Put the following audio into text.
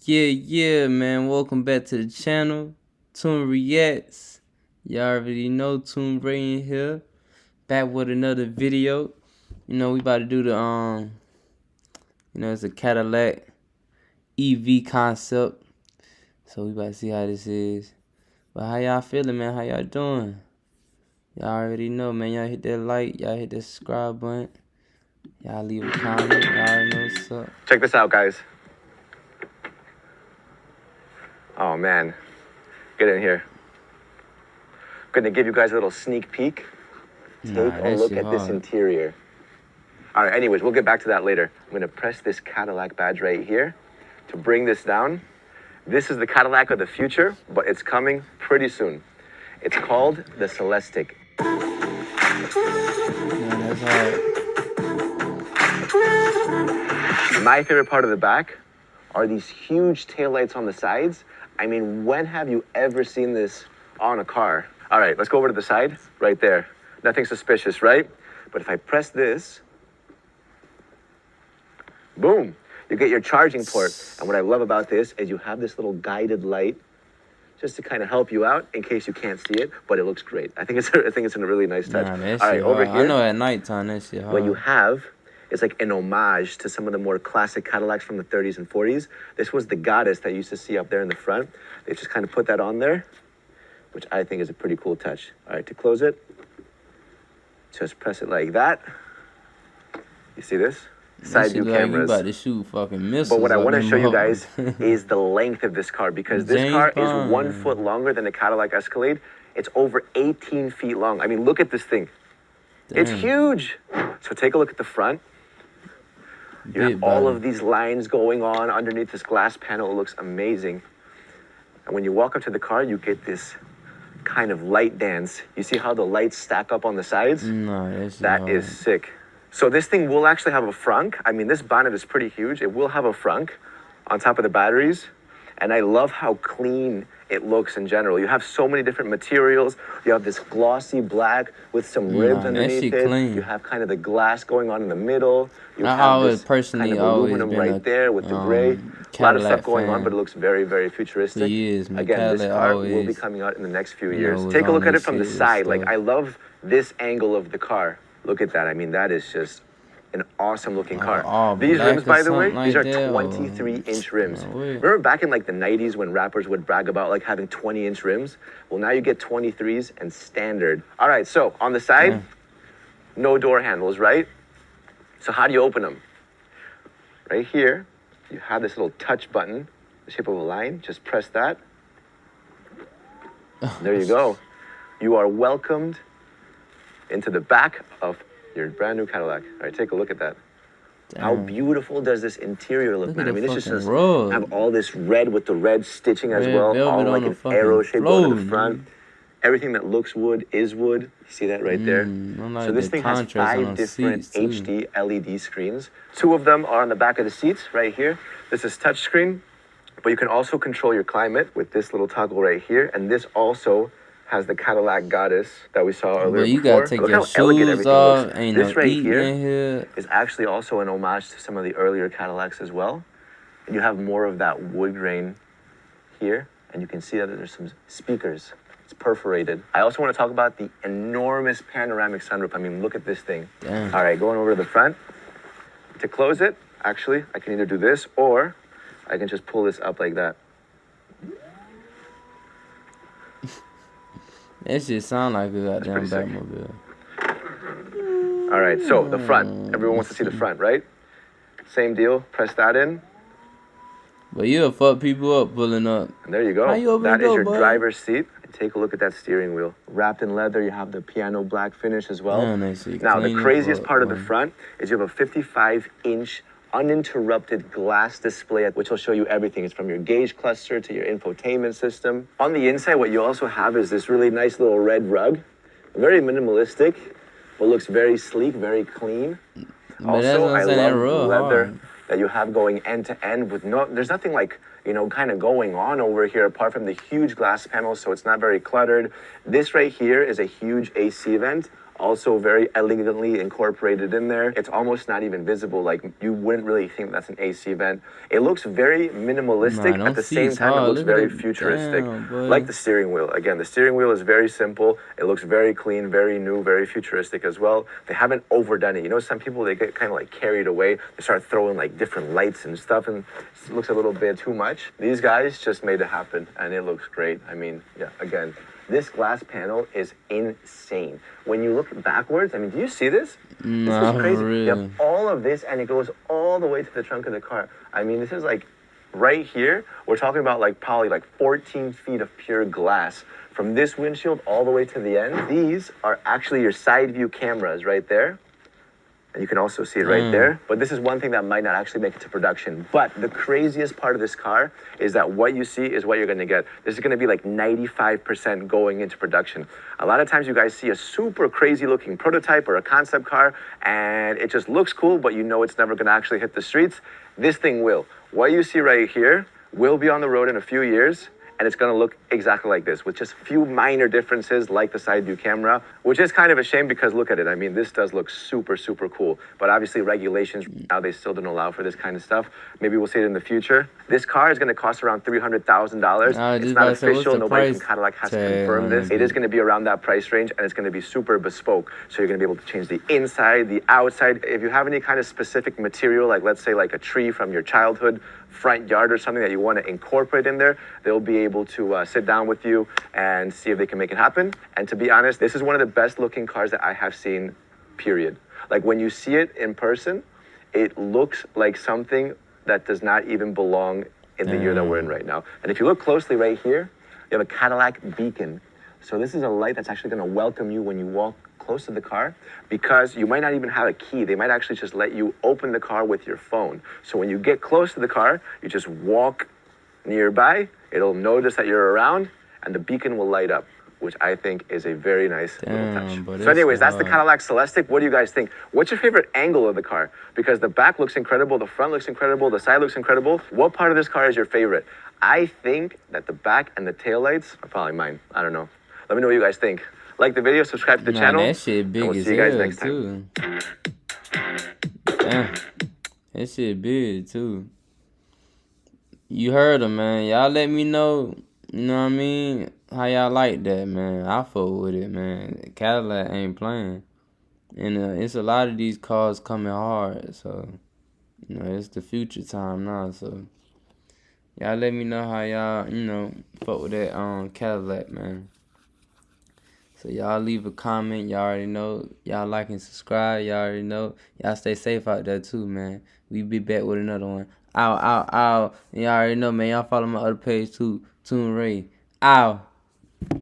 Yeah, man. Welcome back to the channel. Tune Reacts. Y'all already know Tune Ray in here. Back with another video. We about to do the it's a Cadillac EV concept. So we about to see how this is. But how y'all feeling, man? How y'all doing? Y'all already know, man. Y'all hit that like, y'all hit that subscribe button. Y'all leave a comment. Y'all already know what's up. Check this out, guys. Oh, man. Get in here. Gonna give you guys a little sneak peek. Take a look at this interior. All right, anyways, we'll get back to that later. I'm gonna press this Cadillac badge right here to bring this down. This is the Cadillac of the future, but it's coming pretty soon. It's called the Celestiq. Man, that's hard. My favorite part of the back are these huge taillights on the sides. I mean, when have you ever seen this on a car? All right, let's go over to the side, right there. Nothing suspicious, right? But if I press this, boom, you get your charging port. And what I love about this is you have this little guided light just to kind of help you out in case you can't see it, but it looks great. I think it's a really nice touch. Nah, all right, over here. I know at nighttime that shit hard. What you have is like an homage to some of the more classic Cadillacs from the 30s and 40s. This was the goddess that you used to see up there in the front. They just kind of put that on there, which I think is a pretty cool touch. All right, to close it, just press it like that. You see this? Side view cameras. You about to shoot fucking missiles. But what I want to show you guys is the length of this car, because this car is 1 foot longer than the Cadillac Escalade. It's over 18 feet long. I mean, look at this thing. Damn. It's huge. So take a look at the front. You have all of these lines going on underneath this glass panel. It looks amazing. And when you walk up to the car, you get this kind of light dance. You see how the lights stack up on the sides? No, that is sick. So this thing will actually have a frunk. I mean, this bonnet is pretty huge. It will have a frunk on top of the batteries. And I love how clean it looks in general. You have so many different materials. You have this glossy black with some ribs underneath it. Clean. You have kind of the glass going on in the middle. You I have always this personally kind of aluminum right there with the gray. A lot of stuff going on, but it looks very, very futuristic. Again, this car will be coming out in the next few years. Take a look at it from the side. Like, I love this angle of the car. Look at that. I mean, that is just an awesome looking car. These rims, by the way, these are 23-inch rims. Remember back in like the 90s when rappers would brag about like having 20-inch rims? Well, now you get 23s and standard. All right, so on the side, no door handles, right? So how do you open them? Right here, you have this little touch button, the shape of a line. Just press that. There you go. You are welcomed into the back of your brand new Cadillac. All right, take a look at that. Damn. How beautiful does this interior look, man? I mean, this just have all this red with the red stitching as well, all like an arrow shape going to the front. Everything that looks wood is wood. You see that right there? Like so this thing has 5 different HD LED screens. 2 of them are on the back of the seats right here. This is touchscreen, but you can also control your climate with this little toggle right here. And this also has the Cadillac goddess that we saw earlier. But you gotta take your shoes off. Ain't this no right here is actually also an homage to some of the earlier Cadillacs as well. And you have more of that wood grain here, and you can see that there's some speakers. It's perforated. I also want to talk about the enormous panoramic sunroof. I mean, look at this thing. Damn. All right, going over to the front. To close it, actually, I can either do this or I can just pull this up like that. That shit sound like a goddamn Batmobile. All right, so the front. Everyone wants to see the front, right? Same deal. Press that in. But you'll fuck people up pulling up. And there you go. That is your driver's seat. And take a look at that steering wheel. Wrapped in leather, you have the piano black finish as well. Now, the craziest part of the front is you have a 55-inch uninterrupted glass display, which will show you everything. It's from your gauge cluster to your infotainment system. On the inside, what you also have is this really nice little red rug. Very minimalistic, but looks very sleek, very clean. Also, I love the leather that you have going end to end with there's nothing like, kind of going on over here apart from the huge glass panels, so it's not very cluttered. This right here is a huge AC vent also very elegantly incorporated in there. It's almost not even visible. Like, you wouldn't really think that's an AC vent. It looks very minimalistic. At the same time, it looks very futuristic. Like the steering wheel. Again, the steering wheel is very simple. It looks very clean, very new, very futuristic as well. They haven't overdone it. You know, some people, they get kind of like carried away. They start throwing like different lights and stuff, and it looks a little bit too much. These guys just made it happen, and it looks great. I mean, yeah, again, this glass panel is insane. When you look backwards, I mean, do you see this? This is crazy. Really. You have all of this, and it goes all the way to the trunk of the car. I mean, this is like right here. We're talking about like probably like 14 feet of pure glass from this windshield all the way to the end. These are actually your side view cameras right there. And you can also see it right there. But this is one thing that might not actually make it to production. But the craziest part of this car is that what you see is what you're gonna get. This is gonna be like 95% going into production. A lot of times you guys see a super crazy looking prototype or a concept car, and it just looks cool, but you know it's never gonna actually hit the streets. This thing will. What you see right here will be on the road in a few years, and it's gonna look exactly like this, with just a few minor differences like the side view camera, which is kind of a shame because look at it. I mean, this does look super, super cool. But obviously regulations, now they still don't allow for this kind of stuff. Maybe we'll see it in the future. This car is gonna cost around $300,000. It's not official, nobody from Cadillac has confirmed this. It is gonna be around that price range, and it's gonna be super bespoke. So you're gonna be able to change the inside, the outside. If you have any kind of specific material, like let's say like a tree from your childhood, front yard or something that you want to incorporate in there, they'll be able to sit down with you and see if they can make it happen. And to be honest, this is one of the best looking cars that I have seen, period. Like when you see it in person, it looks like something that does not even belong in the year that we're in right now. And if you look closely right here, you have a Cadillac Beacon. So this is a light that's actually going to welcome you when you walk close to the car, because you might not even have a key. They might actually just let you open the car with your phone. So when you get close to the car, you just walk nearby, it'll notice that you're around, and the beacon will light up, which I think is a very nice little touch. So anyways, that's the Cadillac Celestiq. What do you guys think? What's your favorite angle of the car? Because the back looks incredible, the front looks incredible, the side looks incredible. What part of this car is your favorite? I think that the back and the taillights are probably mine. I don't know. Let me know what you guys think. Like the video, subscribe to the channel. That shit big, and we'll see you guys next time. Damn. That shit big too. You heard him, man. Y'all let me know, you know what I mean, how y'all like that, man. I fuck with it, man. Cadillac ain't playing. And it's a lot of these cars coming hard, so, you know, it's the future time now, so. Y'all let me know how y'all, you know, fuck with that Cadillac, man. So y'all leave a comment. Y'all already know. Y'all like and subscribe. Y'all already know. Y'all stay safe out there too, man. We be back with another one. Ow, ow, ow. And y'all already know, man. Y'all follow my other page too. Toon Ray. Ow.